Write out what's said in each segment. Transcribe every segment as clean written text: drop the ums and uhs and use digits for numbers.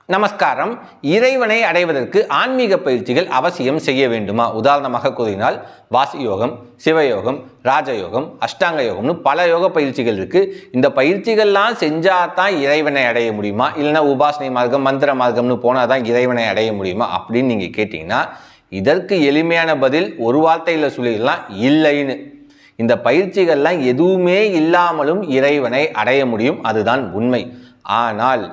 நமஸ்காரம். இறைவனை அடைவதற்கு ஆன்மீக பயிற்சிகள் அவசியம் செய்ய வேண்டுமா? உதாரணமாக கூறினால் வாசி யோகம், சிவயோகம், ராஜயோகம், அஷ்டாங்க யோகம்னு பல யோக பயிற்சிகள் இருக்குது. இந்த பயிற்சிகள்லாம் செஞ்சால் தான் இறைவனை அடைய முடியுமா, இல்லைனா உபாசனை மார்க்கம், மந்திர மார்க்கம்னு போனால் தான் இறைவனை அடைய முடியுமா அப்படின்னு நீங்கள் கேட்டிங்கன்னா, இதற்கு எளிமையான பதில் ஒரு வார்த்தையில் சொல்லிடலாம், இல்லைன்னு. இந்த பயிற்சிகள்லாம் எதுவுமே இல்லாமலும் இறைவனை அடைய முடியும், அதுதான் உண்மை. ஆனால்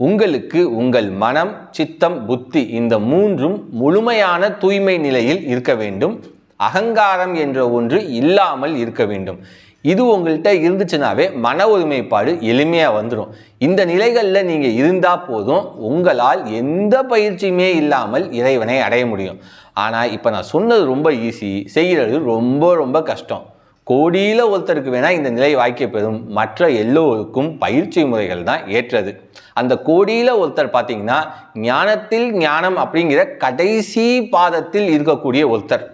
உங்களுக்கு உங்கள் மனம், சித்தம், புத்தி இந்த மூன்றும் முழுமையான தூய்மை நிலையில் இருக்க வேண்டும். அகங்காரம் என்ற ஒன்று இல்லாமல் இருக்க வேண்டும். இது உங்கள்கிட்ட இருந்துச்சுனாவே மன ஒருமைப்பாடு எளிமையாக வந்துடும். இந்த நிலைகளில் நீங்கள் இருந்தால் போதும், உங்களால் எந்த பயிற்சியுமே இல்லாமல் இறைவனை அடைய முடியும். ஆனால் இப்போ நான் சொன்னது ரொம்ப ஈஸி, செய்கிறது ரொம்ப ரொம்ப கஷ்டம். கோடியில் ஒருத்தருக்கு வேணால் இந்த நிலை வாய்க்க பெறும், மற்ற எல்லோருக்கும் பயிற்சி முறைகள் தான் ஏற்றது. அந்த கோடியில் ஒருத்தர் பார்த்தீங்கன்னா ஞானத்தில் ஞானம் அப்படிங்கிற கடைசி பாதத்தில் இருக்கக்கூடிய ஒருத்தர்,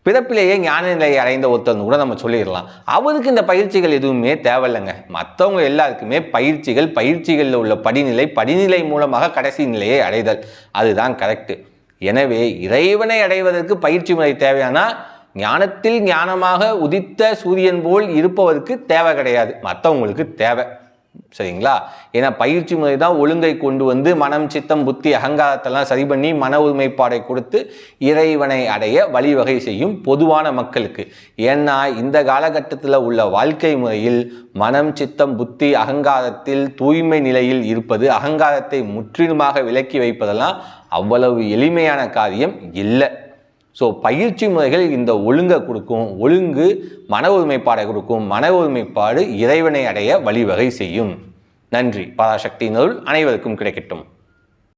பிறப்பிலேயே ஞான நிலையை அடைந்த ஒருத்தர்னு கூட நம்ம சொல்லிடலாம். அவருக்கு இந்த பயிற்சிகள் எதுவுமே தேவையில்லைங்க. மற்றவங்க எல்லாருக்குமே பயிற்சிகளில் உள்ள படிநிலை மூலமாக கடைசி நிலையை அடைதல், அதுதான் கரெக்டு. எனவே இறைவனை அடைவதற்கு பயிற்சி முறை தேவையானா ஞானத்தில் ஞானமாக உதித்த சூரியன் போல் இருப்பவருக்கு தேவை கிடையாது, மற்றவங்களுக்கு தேவை. சரிங்களா? ஏன்னா பயிற்சி முறை தான் ஒழுங்கை கொண்டு வந்து மனம், சித்தம், புத்தி, அகங்காரத்தெல்லாம் சரி பண்ணி மன ஒருமைப்பாடை கொடுத்து இறைவனை அடைய வழிவகை செய்யும் பொதுவான மக்களுக்கு. ஏன்னா இந்த காலகட்டத்தில் உள்ள வாழ்க்கை முறையில் மனம், சித்தம், புத்தி, அகங்காரத்தில் தூய்மை நிலையில் இருப்பது, அகங்காரத்தை முற்றிலுமாக விலக்கி வைப்பதெல்லாம் அவ்வளவு எளிமையான காரியம் இல்லை. ஸோ பயிற்சி முறைகள் இந்த ஒழுங்கை கொடுக்கும், ஒழுங்கு மன ஒருமைப்பாடை கொடுக்கும், மன ஒருமைப்பாடு இறைவனை அடைய வழிவகை செய்யும். நன்றி. பராசக்தியின் அருள் அனைவருக்கும் கிடைக்கட்டும்.